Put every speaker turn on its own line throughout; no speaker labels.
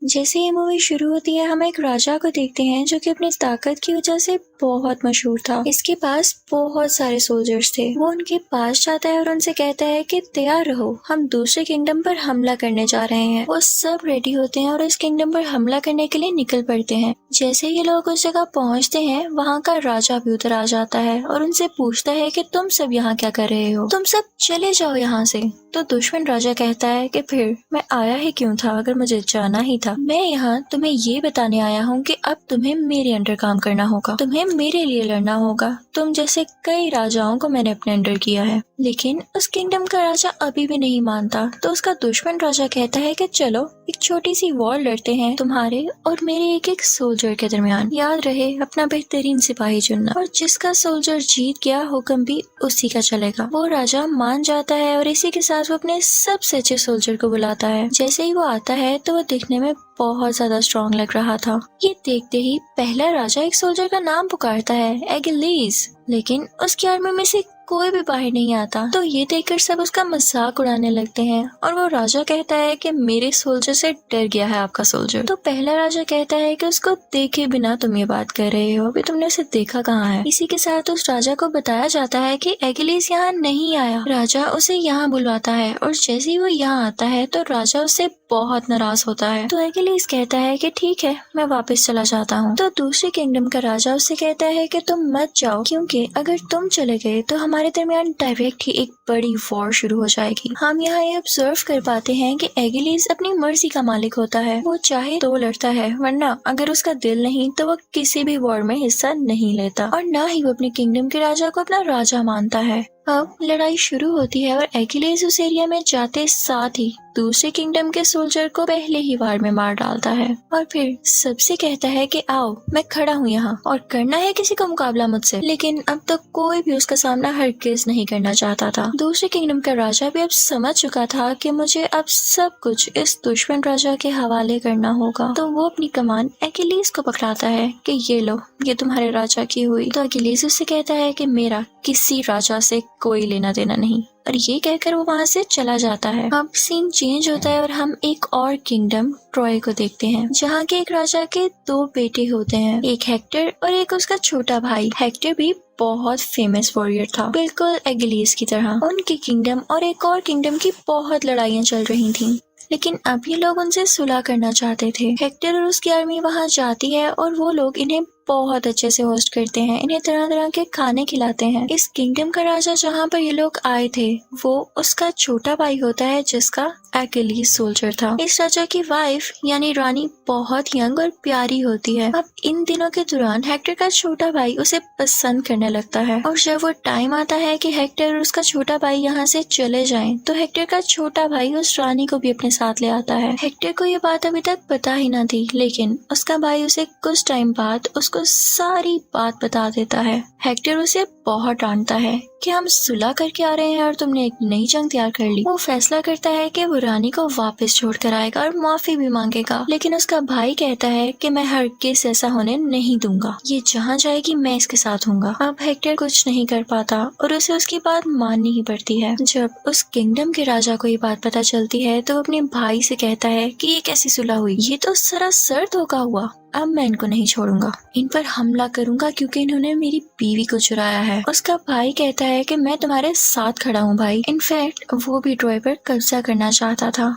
जैसे ये मूवी शुरू होती है हम एक राजा को देखते हैं जो कि अपनी ताकत की वजह से बहुत मशहूर था। इसके पास बहुत सारे सोल्जर्स थे। वो उनके पास जाता है और उनसे कहता है कि तैयार रहो, हम दूसरे किंगडम पर हमला करने जा रहे हैं। वो सब रेडी होते हैं और इस किंगडम पर हमला करने के लिए निकल पड़ते हैं। जैसे ये लोग उस जगह पहुंचते हैं वहाँ का राजा भी उतर आ जाता है और उनसे पूछता है कि तुम सब यहाँ क्या कर रहे हो, तुम सब चले जाओ यहाँ से। तो दुश्मन राजा कहता है कि फिर मैं आया ही क्यों था अगर मुझे जाना ही था। मैं यहाँ तुम्हें ये बताने आया हूँ कि अब तुम्हें मेरे अंडर काम करना होगा, तुम्हें मेरे लिए लड़ना होगा। तुम जैसे कई राजाओं को मैंने अपने अंडर किया है। लेकिन उस किंगडम का राजा अभी भी नहीं मानता। तो उसका दुश्मन राजा कहता है कि चलो एक छोटी सी वॉर लड़ते हैं तुम्हारे और मेरे एक एक सोल्जर के दरमियान। याद रहे अपना बेहतरीन सिपाही चुनना, और जिसका सोल्जर जीत गया हुक्म भी उसी का चलेगा। वो राजा मान जाता है और इसी के साथ वो अपने सबसे अच्छे सोल्जर को बुलाता है। जैसे ही वो आता है तो वो दिखने में बहुत ज्यादा स्ट्रॉन्ग लग रहा था। ये देखते ही पहला राजा एक सोल्जर का नाम पुकारता है, एगिलीस। लेकिन उसकी आर्मी में से कोई भी बाहर नहीं आता। तो ये देखकर सब उसका मजाक उड़ाने लगते हैं और वो राजा कहता है कि मेरे सोल्जर से डर गया है आपका सोल्जर। तो पहला राजा कहता है कि उसको देखे बिना तुम ये बात कर रहे हो, अभी तुमने उसे देखा कहाँ है। इसी के साथ उस राजा को बताया जाता है कि एगिलीस यहाँ नहीं आया। राजा उसे यहाँ बुलवाता है और जैसे ही वो यहाँ आता है तो राजा उससे बहुत नाराज होता है। तो एगिलीस कहता है कि ठीक है मैं वापस चला जाता हूँ। तो दूसरे किंगडम का राजा उससे कहता है कि तुम मत जाओ, क्योंकि अगर तुम चले गए तो हमारे दरमियान डायरेक्ट ही एक बड़ी वॉर शुरू हो जाएगी। हम यहाँ ये ऑब्जर्व कर पाते हैं कि एगिलीस अपनी मर्जी का मालिक होता है। वो चाहे तो लड़ता है, वरना अगर उसका दिल नहीं तो वो किसी भी वॉर में हिस्सा नहीं लेता और ना ही वो अपने किंगडम के राजा को अपना राजा मानता है। अब लड़ाई शुरू होती है और एगिलीस उस एरिया में जाते साथ ही दूसरे किंगडम के सोल्जर को पहले ही वार में मार डालता है और फिर सबसे कहता है कि आओ मैं खड़ा हूँ यहाँ और करना है किसी का मुकाबला मुझसे। लेकिन अब तक कोई भी उसका सामना हरगिज नहीं करना चाहता था। दूसरे किंगडम का राजा भी अब समझ चुका था कि मुझे अब सब कुछ इस दुश्मन राजा के हवाले करना होगा। तो वो अपनी कमान एगिलीस को पकड़ाता है कि ये लो, ये तुम्हारे राजा की हुई। तो एगिलीस उससे कहता है कि मेरा किसी राजा से कोई लेना देना नहीं, और ये कहकर वो वहाँ से चला जाता है। अब सीन चेंज होता है और हम एक और किंगडम ट्रॉय को देखते हैं, जहाँ के एक राजा के दो बेटे होते हैं, एक हेक्टर और एक उसका छोटा भाई। हेक्टर भी बहुत फेमस वॉरियर था, बिल्कुल एगिलीस की तरह। उनके किंगडम और एक और किंगडम की बहुत लड़ाइयाँ चल रही थी, लेकिन अब ये लोग उनसे सुलह करना चाहते थे। हेक्टर और उसकी आर्मी वहाँ जाती है और वो लोग इन्हें बहुत अच्छे से होस्ट करते हैं, इन्हें तरह तरह के खाने खिलाते हैं। इस किंगडम का राजा जहाँ पर ये लोग आए थे वो उसका छोटा भाई होता है जिसका एगिलीस सोल्जर था। इस राजा की वाइफ यानी रानी बहुत यंग और प्यारी होती है। अब इन दिनों के दौरान हेक्टर का छोटा भाई उसे पसंद करने लगता है और जब वो टाइम आता है कि हेक्टर और उसका छोटा भाई यहाँ से चले जाएं, तो हेक्टर का छोटा भाई उस रानी को भी अपने साथ ले आता है। हेक्टर को ये बात अभी तक पता ही ना थी, लेकिन उसका भाई उसे कुछ टाइम बाद उसको सारी बात बता देता है। हेक्टर उसे बहुत डांटता है कि हम सुलह करके आ रहे हैं और तुमने एक नई जंग तैयार कर ली। वो फैसला करता है कि वो रानी को वापस छोड़ कर आएगा और माफी भी मांगेगा, लेकिन उसका भाई कहता है कि मैं हरगिज ऐसा होने नहीं दूंगा, ये जहाँ जाएगी मैं इसके साथ हूँगा। अब हेक्टर कुछ नहीं कर पाता और उसे उसकी बात माननी ही पड़ती है। जब उस किंगडम के राजा को ये बात पता चलती है तो वो अपने भाई से कहता है कि ये कैसी सुलह हुई, ये तो सरासर धोखा हुआ। अब मैं इनको नहीं छोड़ूंगा, इन पर हमला करूंगा क्योंकि इन्होंने मेरी बीवी को चुराया है। उसका भाई कहता है कि मैं तुम्हारे साथ खड़ा हूँ भाई। इनफैक्ट वो भी ट्रॉय पर कब्जा करना चाहता था।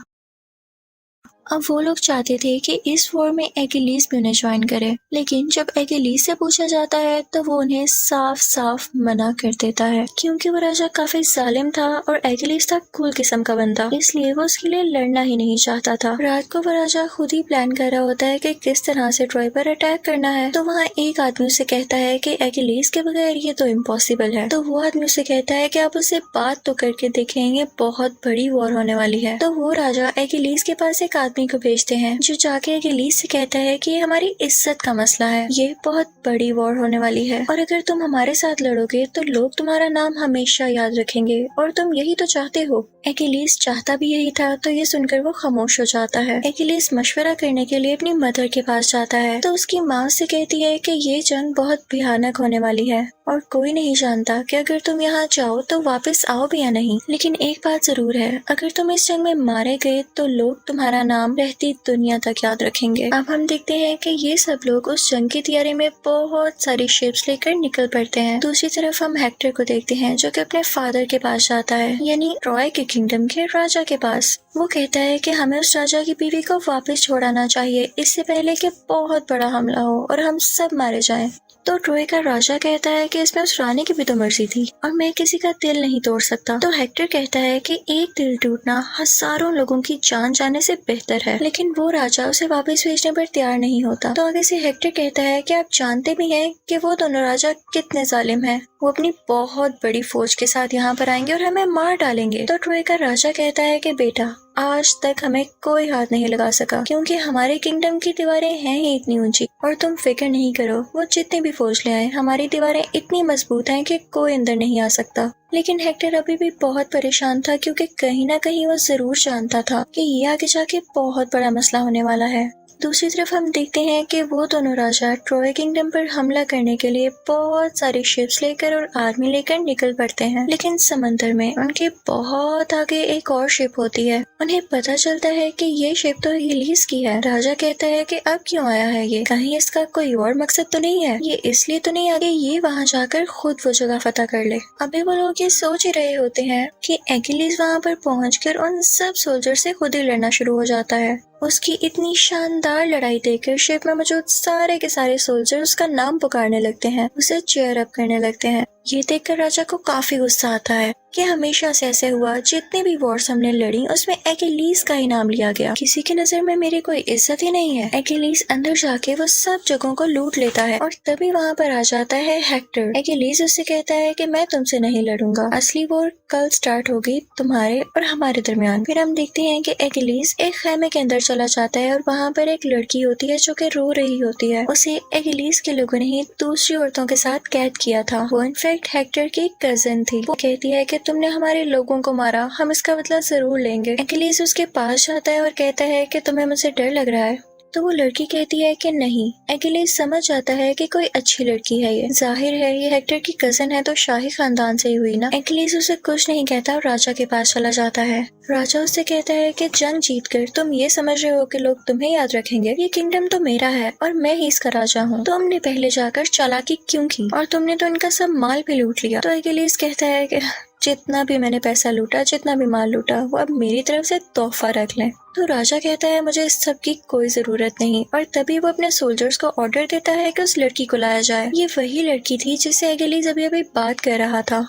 अब वो लोग चाहते थे कि इस वॉर में एगिलीस भी उन्हें ज्वाइन करे, लेकिन जब एगिलीस से पूछा जाता है तो वो उन्हें साफ साफ मना कर देता है, क्योंकि वो राजा काफी जालिम था और एगिलीस था कूल किस्म का बंदा, इसलिए वो उसके लिए लड़ना ही नहीं चाहता था। रात को वो राजा खुद ही प्लान कर रहा होता है कि किस तरह से ट्रॉय पर अटैक करना है। तो वहाँ एक आदमी उसे कहता है कि एगिलीस के बगैर ये तो इम्पॉसिबल है। तो वो आदमी उसे कहता है कि आप उससे बात तो करके देखेंगे, बहुत बड़ी वॉर होने वाली है। तो वो राजा एगिलीस के पास एक आदमी को भेजते हैं जो जाके एगिलीस से कहता है कि ये हमारी इज्जत का मसला है, ये बहुत बड़ी वॉर होने वाली है और अगर तुम हमारे साथ लड़ोगे तो लोग तुम्हारा नाम हमेशा याद रखेंगे और तुम यही तो चाहते हो। एगिलीस चाहता भी यही था। तो ये सुनकर वो खामोश हो जाता है। एगिलीस मशवरा करने के लिए अपनी मदर के पास जाता है तो उसकी माँ उससे कहती है कि ये जंग बहुत भयानक होने वाली है और कोई नहीं जानता कि अगर तुम यहाँ जाओ तो वापस आओ भी या नहीं। लेकिन एक बात जरूर है, अगर तुम इस जंग में मारे गए तो लोग तुम्हारा नाम नाम रहती दुनिया तक याद रखेंगे। अब हम देखते हैं कि ये सब लोग उस जंग की तैयारी में बहुत सारी शिप्स लेकर निकल पड़ते हैं। दूसरी तरफ हम हेक्टर को देखते हैं जो कि अपने फादर के पास जाता है, यानी ट्रॉय के किंगडम के राजा के पास। वो कहता है कि हमें उस राजा की बीवी को वापस छोड़ाना चाहिए, इससे पहले कि बहुत बड़ा हमला हो और हम सब मारे जाएं। तो ट्रोय का राजा कहता है कि इसमें उस रानी की भी तो मर्जी थी और मैं किसी का दिल नहीं तोड़ सकता। तो हेक्टर कहता है कि एक दिल टूटना हजारों लोगों की जान जाने से बेहतर है, लेकिन वो राजा उसे वापस भेजने पर तैयार नहीं होता। तो आगे से हेक्टर कहता है कि आप जानते भी हैं कि वो दोनों राजा कितने जालिम हैं। वो अपनी बहुत बड़ी फौज के साथ यहाँ पर आएंगे और हमें मार डालेंगे। तो ट्रोय का राजा कहता है कि बेटा, आज तक हमें कोई हाथ नहीं लगा सका क्योंकि हमारे किंगडम की दीवारें हैं ही इतनी ऊंची, और तुम फिक्र नहीं करो, वो जितनी भी फौज ले आए हमारी दीवारें इतनी मजबूत हैं कि कोई अंदर नहीं आ सकता। लेकिन हेक्टर अभी भी बहुत परेशान था क्योंकि कहीं ना कहीं वो जरूर जानता था कि ये आगे जाके बहुत बड़ा मसला होने वाला है। दूसरी तरफ हम देखते हैं कि वो दोनों राजा ट्रॉय किंगडम पर हमला करने के लिए बहुत सारी शिप्स लेकर और आर्मी लेकर निकल पड़ते हैं, लेकिन समंदर में उनके बहुत आगे एक और शिप होती है। उन्हें पता चलता है कि ये शिप तो एगिलीस की है। राजा कहता है कि अब क्यों आया है ये, कहीं इसका कोई और मकसद तो नहीं है, ये इसलिए तो नहीं आगे ये वहाँ जाकर खुद वो जगह फतह कर ले। अभी वो लोग ये सोच ही रहे होते हैं कि एगिलीस वहाँ पर पहुँचकर उन सब सोल्जर से खुद ही लड़ना शुरू हो जाता है। उसकी इतनी शानदार लड़ाई देखकर शिप में मौजूद सारे के सारे सोल्जर उसका नाम पुकारने लगते हैं, उसे चीयर अप करने लगते हैं। ये देखकर राजा को काफी गुस्सा आता है कि हमेशा से ऐसे हुआ, जितने भी वॉर्स हमने लड़ी उसमें एगिलीस का ही नाम लिया गया, किसी की नजर में मेरी कोई इज्जत ही नहीं है। एगिलीस अंदर जाके वो सब जगहों को लूट लेता है और तभी वहाँ पर आ जाता है हेक्टर। एगिलीस उससे कहता है कि मैं तुमसे नहीं लड़ूंगा, असली वॉर कल स्टार्ट होगी तुम्हारे और हमारे दरमियान। फिर हम देखते हैं कि एगिलीस एक खैमे के अंदर चला जाता है और वहाँ पर एक लड़की होती है जो कि रो रही होती है। उसे एगिलीस के लोगों ने ही दूसरी औरतों के साथ कैद किया था। वो इनफैक्ट हेक्टर की कजिन थी। वो कहती है कि तुमने हमारे लोगों को मारा, हम इसका बदला जरूर लेंगे। एगिलीस उसके पास जाता है और कहता है कि तुम्हें मुझसे डर लग रहा है। तो वो लड़की कहती है कि नहीं। एगिलीस समझ जाता है कि कोई अच्छी लड़की है, ये जाहिर है ये हेक्टर की कजिन है तो शाही खानदान से ही हुई ना। एगिलीस उसे कुछ नहीं कहता और राजा के पास चला जाता है। राजा उससे कहता है कि जंग जीतकर तुम ये समझ रहे हो कि लोग तुम्हें याद रखेंगे, ये किंगडम तो मेरा है और मैं ही इसका राजा हूँ। तुमने पहले जाकर चालाकी क्यों की और तुमने तो इनका सब माल भी लूट लिया। तो एगिलीस कहता है कि जितना भी मैंने पैसा लूटा, जितना भी माल लूटा, वो अब मेरी तरफ से तोहफा रख लें। तो राजा कहता है मुझे इस सब की कोई जरूरत नहीं, और तभी वो अपने सोल्जर्स को ऑर्डर देता है कि उस लड़की को लाया जाए। ये वही लड़की थी जिससे एगिलीस अभी अभी बात कर रहा था।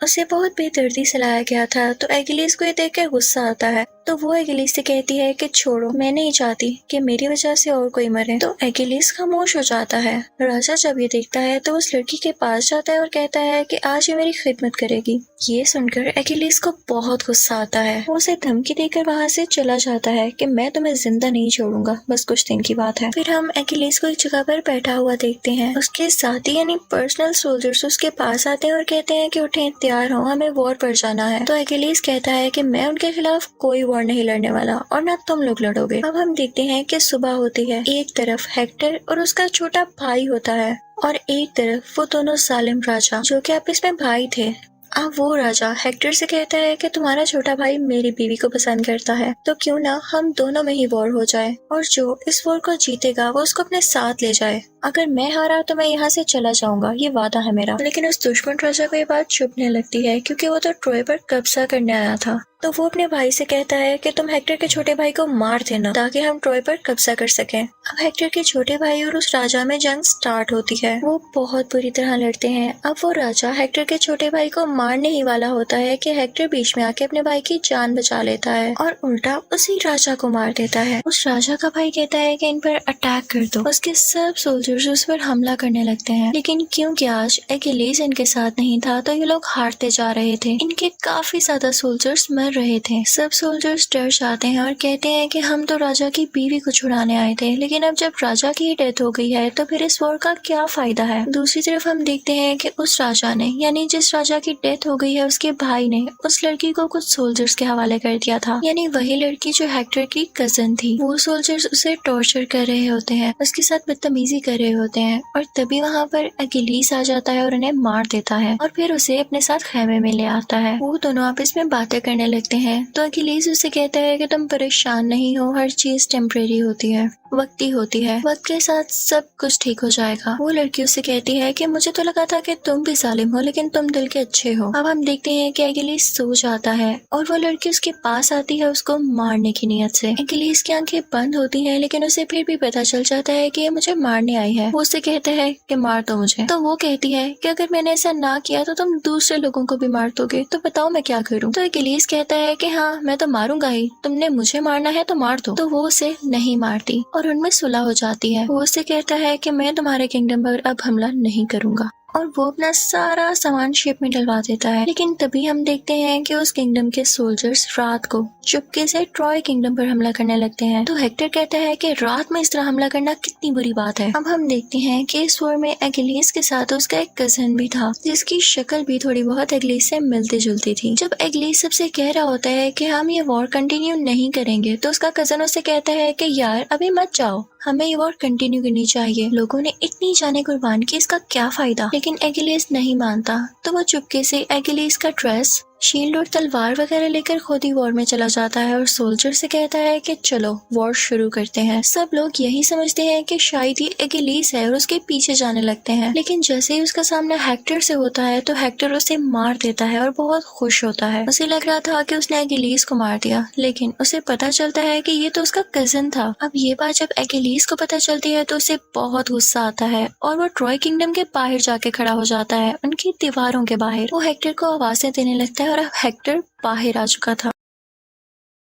उसे बहुत बेदर्दी से लाया गया था। तो एगिलीस को ये देख कर गुस्सा आता है, तो वो एगिलीस से कहती है कि छोड़ो, मैं नहीं चाहती कि मेरी वजह से और कोई मरे। तो एगिलीस खामोश हो जाता है। राजा जब ये देखता है तो उस लड़की के पास जाता है और कहता है कि आज ये मेरी खिदमत करेगी। ये सुनकर एगिलीस को बहुत गुस्सा आता है। वो उसे धमकी देकर वहाँ से चला जाता है कि मैं तुम्हें जिंदा नहीं छोड़ूंगा, बस कुछ दिन की बात है। फिर हम एगिलीस को एक जगह पर बैठा हुआ देखते हैं। उसके साथी यानी पर्सनल सोल्जर्स उसके पास आते हैं और कहते हैं कि उठें, तैयार हो, हमें वॉर पर जाना है। तो एगिलीस कहता है कि मैं उनके खिलाफ कोई वॉर नहीं लड़ने वाला और ना तुम लोग लड़ोगे। अब हम देखते हैं कि सुबह होती है। एक तरफ हेक्टर और उसका छोटा भाई होता है और एक तरफ वो दोनों जालिम राजा जो कि आपस में भाई थे। अब वो राजा हेक्टर से कहता है कि तुम्हारा छोटा भाई मेरी बीवी को पसंद करता है, तो क्यों ना हम दोनों में ही वॉर हो जाए और जो इस वॉर को जीतेगा वो उसको अपने साथ ले जाए। अगर मैं हारा तो मैं यहाँ से चला जाऊंगा, ये वादा है मेरा। लेकिन उस दुश्मन राजा को ये बात चुभने लगती है क्योंकि वो तो ट्रोय पर कब्जा करने आया था। तो वो अपने भाई से कहता है कि तुम हेक्टर के छोटे भाई को मार देना ताकि हम ट्रोय पर कब्जा कर सकें। अब हेक्टर के छोटे भाई और उस राजा में जंग स्टार्ट होती है। वो बहुत बुरी तरह लड़ते हैं। अब वो राजा हेक्टर के छोटे भाई को मारने ही वाला होता है कि हेक्टर बीच में आके अपने भाई की जान बचा लेता है और उल्टा उसी राजा को मार देता है। उस राजा का भाई कहता है कि इन पर अटैक कर दो। उसके सब सोल्जर्स उस पर हमला करने लगते हैं, लेकिन क्योंकि आज एगिलीस इनके साथ नहीं था तो ये लोग हारते जा रहे थे। इनके काफी ज्यादा सोल्जर्स मर रहे थे। सब सोल्जर्स डर जाते हैं और कहते हैं कि हम तो राजा की बीवी को छुड़ाने आए थे, लेकिन अब जब राजा की डेथ हो गई है तो फिर इस वॉर का क्या फायदा है। दूसरी तरफ हम देखते हैं कि उस राजा ने यानी जिस राजा की डेथ हो गई है उसके भाई ने उस लड़की को कुछ सोल्जर्स के हवाले कर दिया था, यानी वही लड़की जो हेक्टर की कजिन थी। वो सोल्जर्स उसे टॉर्चर कर रहे होते हैं, उसके साथ बदतमीजी कर रहे होते हैं और तभी वहाँ पर एगिलीस आ जाता है और उन्हें मार देता है और फिर उसे अपने साथ खैमे में ले आता है। वो दोनों आपस में बातें करने लगते देखते हैं तो अखिलेश उससे कहता है कि तुम परेशान नहीं हो, हर चीज टेम्परेरी होती है, वक्ती होती है, वक्त के साथ सब कुछ ठीक हो जाएगा। वो लड़की उससे कहती है कि मुझे तो लगा था कि तुम भी जालिम हो, लेकिन तुम दिल के अच्छे हो। अब हम देखते हैं कि अखिलेश सो जाता है और वो लड़की उसके पास आती है उसको मारने की नीयत से। अखिलेश की आंखें बंद होती हैं, लेकिन उसे फिर भी पता चल जाता है कि ये मुझे मारने आई है। वो उससे कहता है कि मार दो मुझे। तो वो कहती है कि अगर मैंने ऐसा ना किया तो तुम दूसरे लोगों को भी मार दोगे, तो बताओ मैं क्या करूँ। तो अखिलेश कहता है कि हाँ मैं तो मारूंगा ही, तुमने मुझे मारना है तो मार दो। तो वो उसे नहीं मारती और उनमें सुलह हो जाती है। वो उससे कहता है कि मैं तुम्हारे किंगडम पर अब हमला नहीं करूंगा और वो अपना सारा सामान शिप में डलवा देता है। लेकिन तभी हम देखते हैं कि उस किंगडम के सोल्जर्स रात को चुपके से ट्रॉय किंगडम पर हमला करने लगते हैं। तो हेक्टर कहता है कि रात में इस तरह हमला करना कितनी बुरी बात है। अब हम देखते हैं कि इस वॉर में अखिलेश के साथ उसका एक कजन भी था जिसकी शक्ल भी थोड़ी बहुत अखिलेश से मिलती जुलती थी। जब अखिलेश सबसे कह रहा होता है कि हम ये वॉर कंटिन्यू नहीं करेंगे तो उसका कजन उससे कहता है कि यार अभी मत जाओ, हमें ये वॉर कंटिन्यू करनी चाहिए, लोगों ने इतनी जाने कुर्बान की, इसका क्या फायदा। लेकिन अखिलेश नहीं मानता तो वो चुपके से अखिलेश का ड्रेस, शील्ड और तलवार वगैरह लेकर खुद ही वॉर में चला जाता है और सोल्जर से कहता है कि चलो वॉर शुरू करते हैं। सब लोग यही समझते हैं कि शायद ये अखिलेश है और उसके पीछे जाने लगते हैं। लेकिन जैसे ही उसका सामना हेक्टर से होता है तो हेक्टर उसे मार देता है और बहुत खुश होता है। उसे लग रहा था कि उसने अखिलेश को मार दिया, लेकिन उसे पता चलता है कि ये तो उसका कजन था। अब ये बात जब अखिलेश को पता चलती है तो उसे बहुत गुस्सा आता है और वो ट्रॉय किंगडम के बाहर जाके खड़ा हो जाता है, उनकी दीवारों के बाहर। वो हेक्टर को आवाजें देने लगता है और अब हेक्टर बाहर आ चुका था।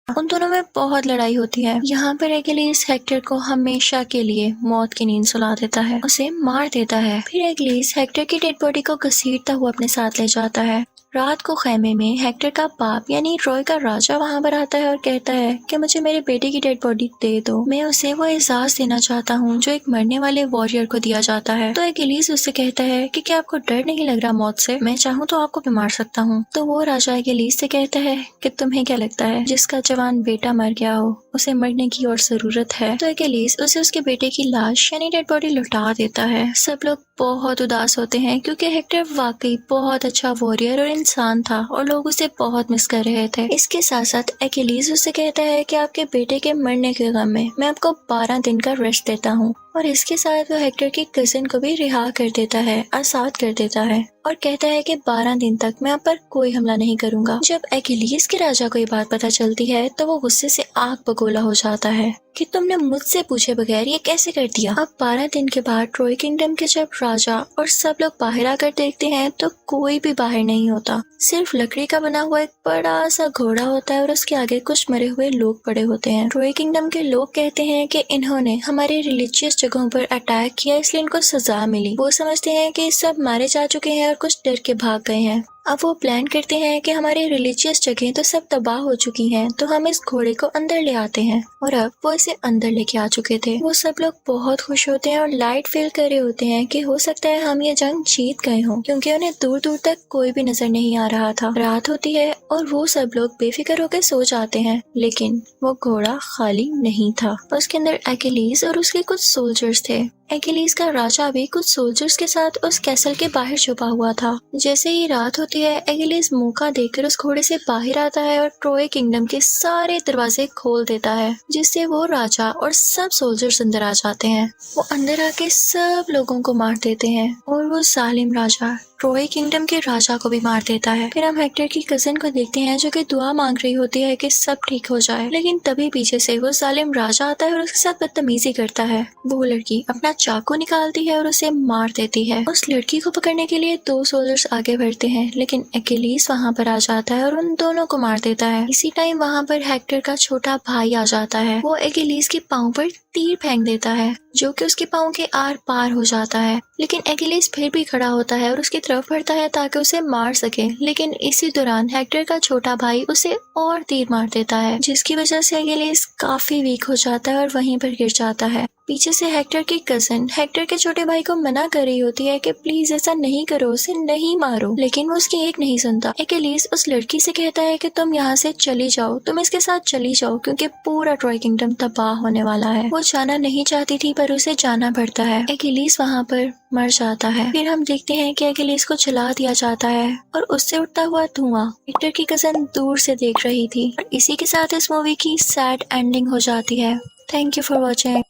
उन दोनों में बहुत लड़ाई होती है। यहाँ पर अखिलेश हेक्टर को हमेशा के लिए मौत की नींद सुला देता है, उसे मार देता है। फिर अखिलेश हेक्टर की डेड बॉडी को घसीटता हुआ अपने साथ ले जाता है। रात को खेमे में हेक्टर का बाप यानी ट्रॉय का राजा वहाँ पर आता है और कहता है कि मुझे मेरे बेटे की डेड बॉडी दे दो, मैं उसे वो एहसास देना चाहता हूँ जो एक मरने वाले वॉरियर को दिया जाता है। तो अखिलेश उससे कहता है कि क्या आपको डर नहीं लग रहा मौत से, मैं चाहूँ तो आपको भी मार सकता हूँ। तो वो राजा अखिलेश से कहता है कि तुम्हें क्या लगता है जिसका जवान बेटा मर गया हो उसे मरने की और जरूरत है। तो अखिलेश उसे उसके बेटे की लाश यानी डेड बॉडी लौटा देता है। सब लोग बहुत उदास होते हैं क्योंकि हेक्टर वाकई बहुत अच्छा वॉरियर और इंसान था और लोग उसे बहुत मिस कर रहे थे। इसके साथ साथ अखिलेश उससे कहता है कि आपके बेटे के मरने के गम में मैं आपको 12 दिन का रेस्ट देता हूँ और इसके साथ वो हेक्टर के कजिन को भी रिहा कर देता है, आजाद कर देता है और कहता है कि 12 दिन तक मैं आप पर कोई हमला नहीं करूंगा। जब अखिलेश के राजा को ये बात पता चलती है तो वो गुस्से से आग बगोला हो जाता है कि तुमने मुझसे पूछे बगैर ये कैसे कर दिया। अब 12 दिन के बाद ट्रॉय किंगडम के जब राजा और सब लोग बाहर आकर देखते हैं तो कोई भी बाहर नहीं होता, सिर्फ लकड़ी का बना हुआ एक बड़ा सा घोड़ा होता है और उसके आगे कुछ मरे हुए लोग पड़े होते हैं। ट्रॉय किंगडम के लोग कहते हैं कि इन्होंने हमारे रिलीजियस जगहों पर अटैक किया इसलिए इनको सजा मिली। वो समझते हैं कि सब मारे जा चुके हैं और कुछ डर के भाग गए हैं। अब वो प्लान करते हैं कि हमारी रिलीजियस जगह तो सब तबाह हो चुकी हैं, तो हम इस घोड़े को अंदर ले आते हैं और अब वो इसे अंदर लेके आ चुके थे। वो सब लोग बहुत खुश होते हैं और लाइट फील कर रहे होते हैं कि हो सकता है हम ये जंग जीत गए हों, क्योंकि उन्हें दूर दूर तक कोई भी नजर नहीं आ रहा था। रात होती है और वो सब लोग बेफिक्र होकर सो जाते हैं, लेकिन वो घोड़ा खाली नहीं था। उसके अंदर अखिलेश और उसके कुछ सोल्जर्स थे। अखिलेश का राजा भी कुछ सोल्जर्स के साथ उस कैसल के बाहर छुपा हुआ था। जैसे ही रात होती है अखिलेश मौका देखकर उस घोड़े से बाहर आता है और ट्रॉय किंगडम के सारे दरवाजे खोल देता है, जिससे वो राजा और सब सोल्जर्स अंदर आ जाते हैं। वो अंदर आके सब लोगों को मार देते हैं और वो जालिम राजा ट्रॉय किंगडम के राजा को भी मार देता है। फिर हम हेक्टर की कजिन को देखते हैं जो कि दुआ मांग रही होती है कि सब ठीक हो जाए, लेकिन तभी पीछे से वो जालिम राजा आता है और उसके साथ बदतमीजी करता है। वो लड़की अपना चाकू निकालती है और उसे मार देती है। उस लड़की को पकड़ने के लिए 2 सोल्जर्स आगे बढ़ते हैं, लेकिन अखिलेश वहाँ पर आ जाता है और उन दोनों को मार देता है। इसी टाइम वहाँ पर हेक्टर का छोटा भाई आ जाता है। वो अखिलेश के पाँव पर तीर फेंक देता है जो कि उसके पाँव के आर पार हो जाता है, लेकिन अखिलेश फिर भी खड़ा होता है और उसकी तरफ बढ़ता है ताकि उसे मार सके। लेकिन इसी दौरान हेक्टर का छोटा भाई उसे और तीर मार देता है, जिसकी वजह से अखिलेश काफी वीक हो जाता है और वहीं पर गिर जाता है। पीछे से हेक्टर की कजन हेक्टर के छोटे भाई को मना कर रही होती है कि प्लीज ऐसा नहीं करो, उसे नहीं मारो, लेकिन वो उसकी एक नहीं सुनता। एकेलीस उस लड़की से कहता है कि तुम यहाँ से चली जाओ, तुम इसके साथ चली जाओ, क्योंकि पूरा ट्रॉय किंगडम तबाह होने वाला है। वो जाना नहीं चाहती थी पर उसे जाना पड़ता है। एकेलीस वहाँ पर मर जाता है। फिर हम देखते हैं कि एकेलीस को जला दिया जाता है और उससे उठता हुआ धुआं हेक्टर की कजन दूर से देख रही थी। और इसी के साथ इस मूवी की सैड एंडिंग हो जाती है। Thank you for watching.